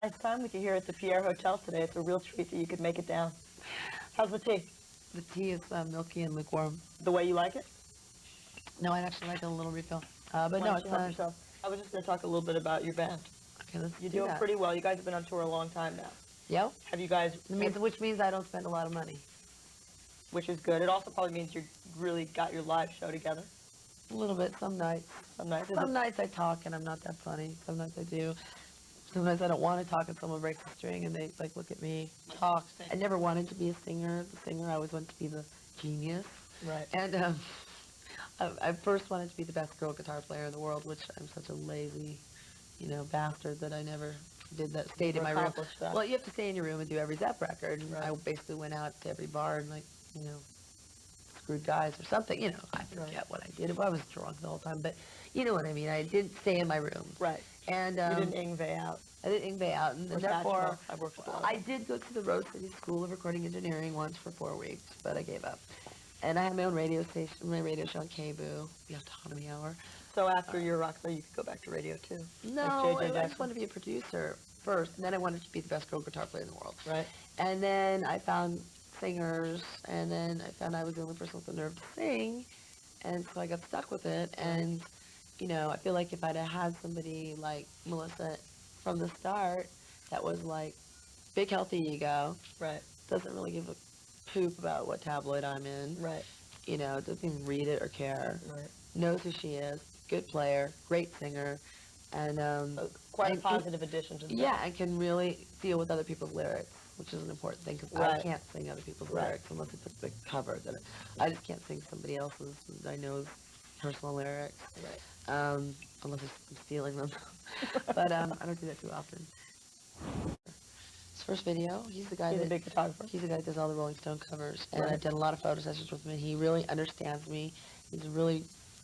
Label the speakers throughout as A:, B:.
A: Nice time with you here at the Pierre Hotel today. It's a real treat that you could make it down. How's the tea?
B: The tea is milky and lukewarm.
A: The way you like it?
B: No, I'd actually like a little refill. But
A: Why
B: no,
A: don't
B: it's
A: you help yourself? I was just going to talk a little bit about your band.
B: Okay, let's
A: You're
B: do
A: doing
B: that.
A: pretty well. You guys have been on tour a long time now.
B: Yep.
A: Have you guys...
B: Which means I don't spend a lot of money.
A: Which is good. It also probably means you really got your live show together.
B: A little bit, some nights.
A: Some nights.
B: Some nights I talk and I'm not that funny. Sometimes I do. Sometimes I don't want to talk and someone breaks the string and they like look at me talk. I never wanted to be a singer. I always wanted to be the genius.
A: Right.
B: And I first wanted to be the best girl guitar player in the world, which I'm such a lazy, bastard that I never did that. Stayed in my room.
A: That.
B: Well, you have to stay in your room and do every Zepp record.
A: Right.
B: I basically went out to every bar and screwed guys or something. I forget what I did. I was drunk the whole time, but you know what I mean. I didn't stay in my room.
A: Right.
B: And
A: you didn't Ingve out.
B: I didn't Ingve out, and therefore
A: I worked with
B: I did go to the Rose City School of Recording Engineering once for 4 weeks, but I gave up. And I had my own radio station, my radio show on KBOO, the Autonomy Hour.
A: So after your rock star, you could go back to radio too?
B: No, I just wanted to be a producer first, and then I wanted to be the best girl guitar player in the world.
A: Right.
B: And then I found singers, and then I found I was the only person with the nerve to sing, and so I got stuck with it. And I feel like if I'd have had somebody like Melissa from the start that was like big healthy ego,
A: right,
B: doesn't really give a poop about what tabloid I'm in,
A: right,
B: doesn't even read it or care,
A: right,
B: knows who she is, good player, great singer, and
A: quite a positive addition to the band.
B: Yeah, and can really deal with other people's lyrics, which is an important thing, because I can't sing other people's lyrics unless it's a big cover. I just can't sing somebody else's that I know's personal lyrics,
A: right.
B: Unless I'm stealing them. But I don't do that too often. His first video, he's
A: a big photographer.
B: He's the guy that does all the Rolling Stone covers, and I've done a lot of photo sessions with him, and he really understands me. He's really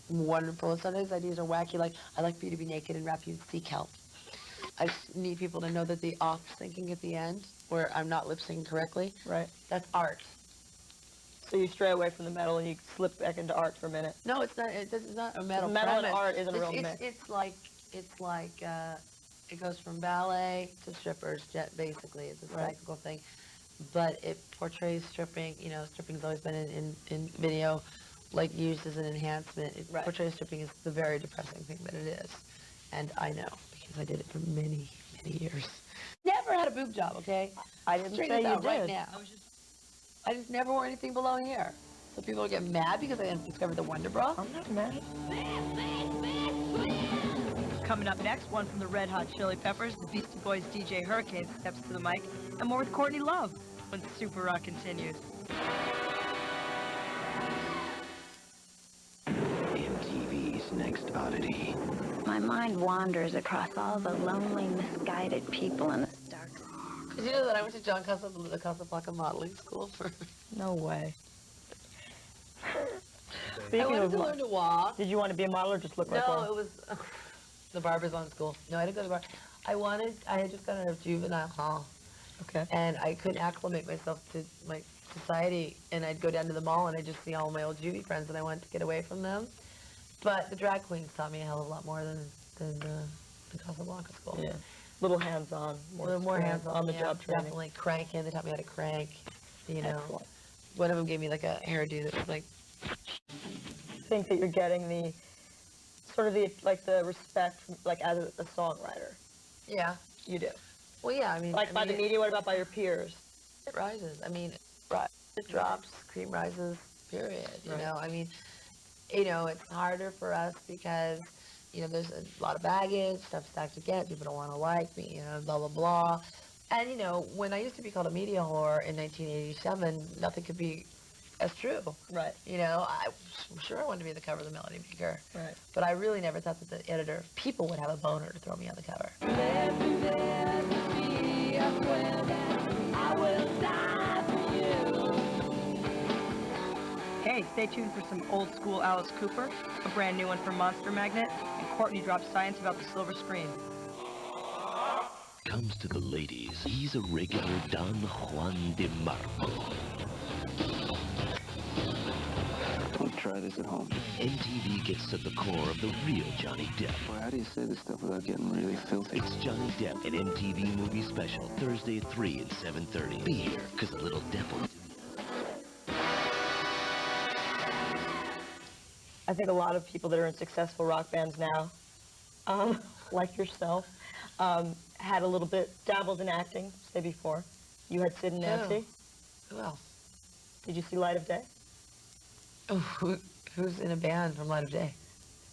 B: wonderful. Some of his ideas are wacky, like, I'd like for you to be naked and wrap you in sea kelp. I just need people to know that the off syncing at the end, where I'm not lip syncing correctly,
A: right,
B: that's art.
A: So you stray away from the metal and you slip back into art for a minute.
B: No, it's not. It's not a metal.
A: Metal and art isn't a real mix.
B: It's like it goes from ballet to strippers. Basically, it's a cyclical thing, but it portrays stripping. Stripping's always been in video, like used as an enhancement. It portrays stripping as the very depressing thing that it is, and I know because I did it for many, many years. Never had a boob job. Okay,
A: I didn't say you did.
B: Right now. I just never wore anything below here. So people get mad because I discovered the Wonder Bra.
A: I'm not mad. Coming up next, one from the Red Hot Chili Peppers, the Beastie Boys' DJ Hurricane steps to the mic, and more with Courtney Love when Super Rock continues.
C: MTV's Next Oddity.
D: My mind wanders across all the lonely, misguided people in this dark.
B: Did you know that I went to John Casablanca modeling school for...
A: No way.
B: I wanted to learn to walk.
A: Did you want to be a model or just look like one?
B: No, it was the Barbizon school. No, I didn't go to bar. I had just gotten out of juvenile hall.
A: Okay.
B: And I couldn't acclimate myself to my society, and I'd go down to the mall and I'd just see all my old juvie friends, and I wanted to get away from them. But the drag queens taught me a hell of a lot more than the Casablanca school.
A: Yeah. Little hands-on.
B: More hands-on.
A: On the job training.
B: Definitely cranking. They taught me how to crank.
A: Excellent.
B: One of them gave me like a hairdo that was like...
A: I think that you're getting the sort of the respect from, like as a songwriter.
B: Yeah.
A: You do.
B: Well, yeah, I mean...
A: By the media, what about by your peers?
B: It rises. I mean, it drops, cream rises, period. You know, I mean, it's harder for us because, there's a lot of baggage, stuff stacked against, people don't want to like me, blah, blah, blah. And, when I used to be called a media whore in 1987, nothing could be as true.
A: Right.
B: I'm sure I wanted to be the cover of the Melody Maker.
A: Right.
B: But I really never thought that the editor of People would have a boner to throw me on the cover. Hey,
A: stay tuned for some old school Alice Cooper, a brand new one from Monster Magnet, and Courtney drops science about the silver screen.
C: Comes to the ladies, he's a regular Don Juan de Marco.
E: Don't try this at home.
C: MTV gets to the core of the real Johnny Depp.
E: Boy, how do you say this stuff without getting really filthy?
C: It's Johnny Depp, an MTV movie special, Thursday at 3 and 7:30. Be here, because the little Depp will...
A: I think a lot of people that are in successful rock bands now, like yourself, had a little bit, dabbled in acting, say before. You had Sid and Nancy.
B: Who else?
A: Did you see Light of Day?
B: Oh, who's in a band from Light of Day?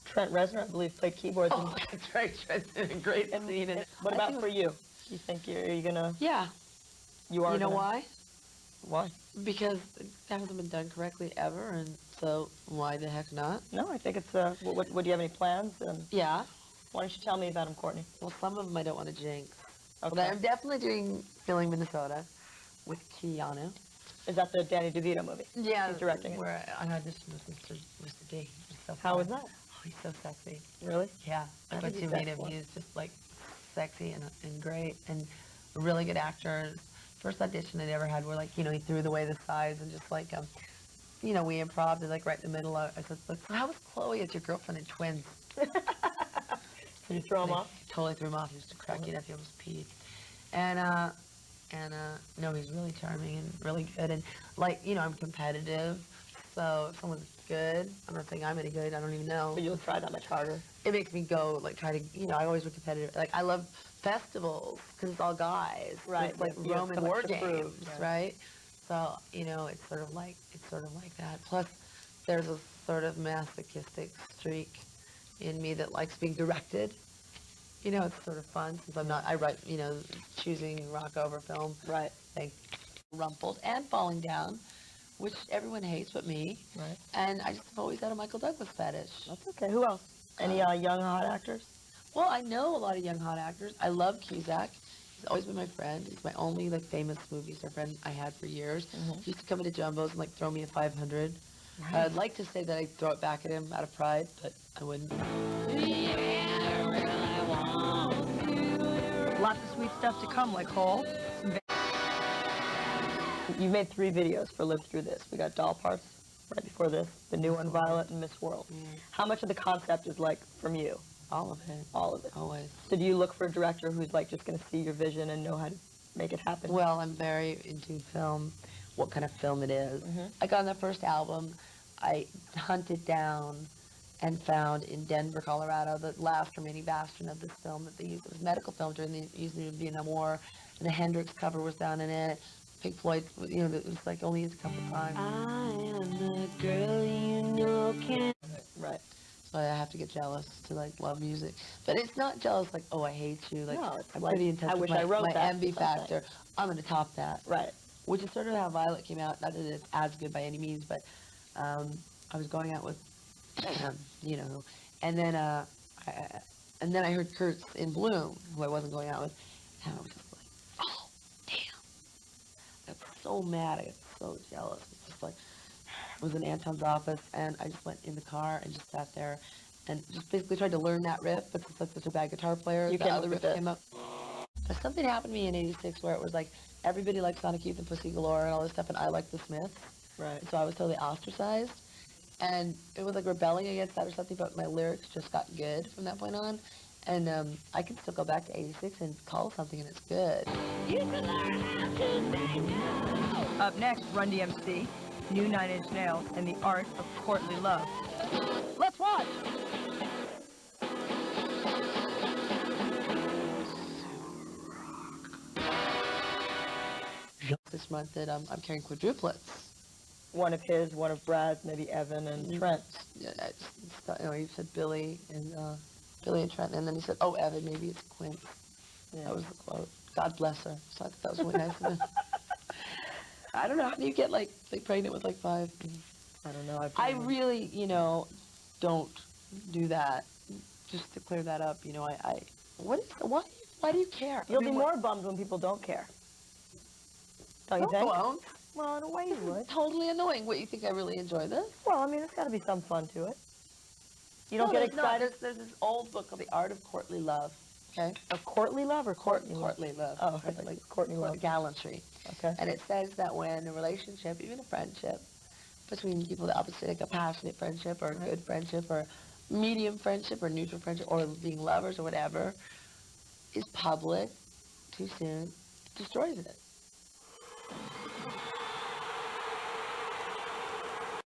A: Trent Reznor, I believe, played keyboards.
B: Oh, that's right. Trent's in a great scene. And
A: what about for you? You think are you gonna?
B: Yeah.
A: You are.
B: You know why?
A: Why?
B: Because it hasn't been done correctly ever, and so why the heck not?
A: No, I think it's. What do you have any plans?
B: Yeah.
A: Why don't you tell me about them, Courtney?
B: Well, some of them I don't want to jinx.
A: Okay.
B: But I'm definitely filming Minnesota with Keanu.
A: Is that the Danny DeVito movie?
B: Yeah.
A: He's directing it.
B: Where I auditioned with Mr. D. So
A: How
B: fun.
A: was that?
B: Oh, he's so sexy.
A: Really?
B: Yeah.
A: I
B: Once
A: think
B: you
A: he's
B: meet him,
A: excellent.
B: he's just like sexy and great and a really good actor. First audition I ever had where like, he threw away the sides and just like, we improv like right in the middle. I said, look, so how was Chloe as your girlfriend and twins?
A: Did you throw him off?
B: Totally threw him off. He was cracking up. He almost peed. And no, he's really charming and really good. And like, I'm competitive. So if someone's good, I'm not saying I'm any good. I don't even know.
A: But you'll try that much harder.
B: It makes me go like try to, I always was competitive. Like I love festivals because it's all guys.
A: Right.
B: It's like
A: You have
B: Roman
A: so much
B: war
A: to
B: games,
A: prove, yeah.
B: right? So it's sort of like that. Plus, there's a sort of masochistic streak in me that likes being directed. It's sort of fun since I write, choosing rock over film.
A: Right.
B: Like rumpled and falling down, which everyone hates but me.
A: Right.
B: And I just have always had a Michael Douglas fetish.
A: That's okay. Who else? Any young hot actors?
B: Well, I know a lot of young hot actors. I love Cusack. He's always been my friend. He's my only famous movie star friend I had for years.
A: Mm-hmm.
B: He used to come into Jumbo's and throw me a 500. Right. I'd like to say that I'd throw it back at him out of pride, but I wouldn't.
A: Lots of sweet stuff to come, like Hole. You made 3 videos for Live Through This. We got Doll Parts right before this, the new one, Violet, and Miss World. How much of the concept is from you?
B: All of it.
A: All of it.
B: Always.
A: So do you look for a director who's just going to see your vision and know how to make it happen?
B: Well, I'm very into film, what kind of film it is.
A: Mm-hmm.
B: I got on the first album, I hunted down and found in Denver, Colorado, the last remaining bastion of this film that they used. It was medical film during the Vietnam War, and the Hendrix cover was down in it. Pink Floyd, it was only used a couple times.
D: I am the girl you know can.
A: Right.
B: So I have to get jealous to love music, but it's not jealous oh I hate you.
A: No, it's
B: I'm pretty in touch
A: I
B: with
A: wish
B: my,
A: I wrote
B: my
A: that
B: envy
A: or something.
B: factor. I'm gonna top that.
A: Right.
B: Which is sort of how Violet came out. Not that it's as good by any means, but I was going out with, and then I heard Kurt's in Bloom, who I wasn't going out with, and I was just like, oh damn! I was so mad. I was so jealous. It's just I was in Anton's office, and I just went in the car and just sat there, and just basically tried to learn that riff. But since I'm such a bad guitar player,
A: You
B: the
A: came
B: other
A: up with
B: riff
A: it.
B: came up. But something happened to me in '86 where it was everybody liked Sonic Youth and Pussy Galore and all this stuff, and I liked the Smiths.
A: Right.
B: So I was totally ostracized. And it was rebelling against that or something, but my lyrics just got good from that point on. And I can still go back to '86 and call something and it's good.
D: You can learn how to say no.
A: Up next, Run DMC, new 9 Inch Nails, and the art of courtly love. Let's watch!
B: This month that I'm carrying quadruplets.
A: One of his, one of Brad's, maybe Evan and Trent.
B: Yeah, he said Billy and Trent, and then he said, oh, Evan, maybe it's Quinn.
A: Yeah.
B: That was the quote. God bless her. So I thought that was really nice of him. I don't know. How do you get pregnant with 5?
A: I don't know.
B: I really, don't do that. Just to clear that up, why do you care?
A: You'll be more bummed when people don't care. Don't you think?
B: Won't.
A: Well, in a way you would.
B: Totally annoying. What, you think I really enjoy this?
A: Well, there's got to be some fun to it. You don't get
B: there's not.
A: excited?
B: There's this old book called The Art of Courtly Love. Okay?
A: Of courtly love or Courtney love?
B: Courtly love.
A: Oh, I thought Courtney love.
B: Gallantry.
A: Okay.
B: And it says that when a relationship, even a friendship, between people that obviously like a passionate friendship or a good friendship or medium friendship or neutral friendship or being lovers or whatever is public too soon destroys it.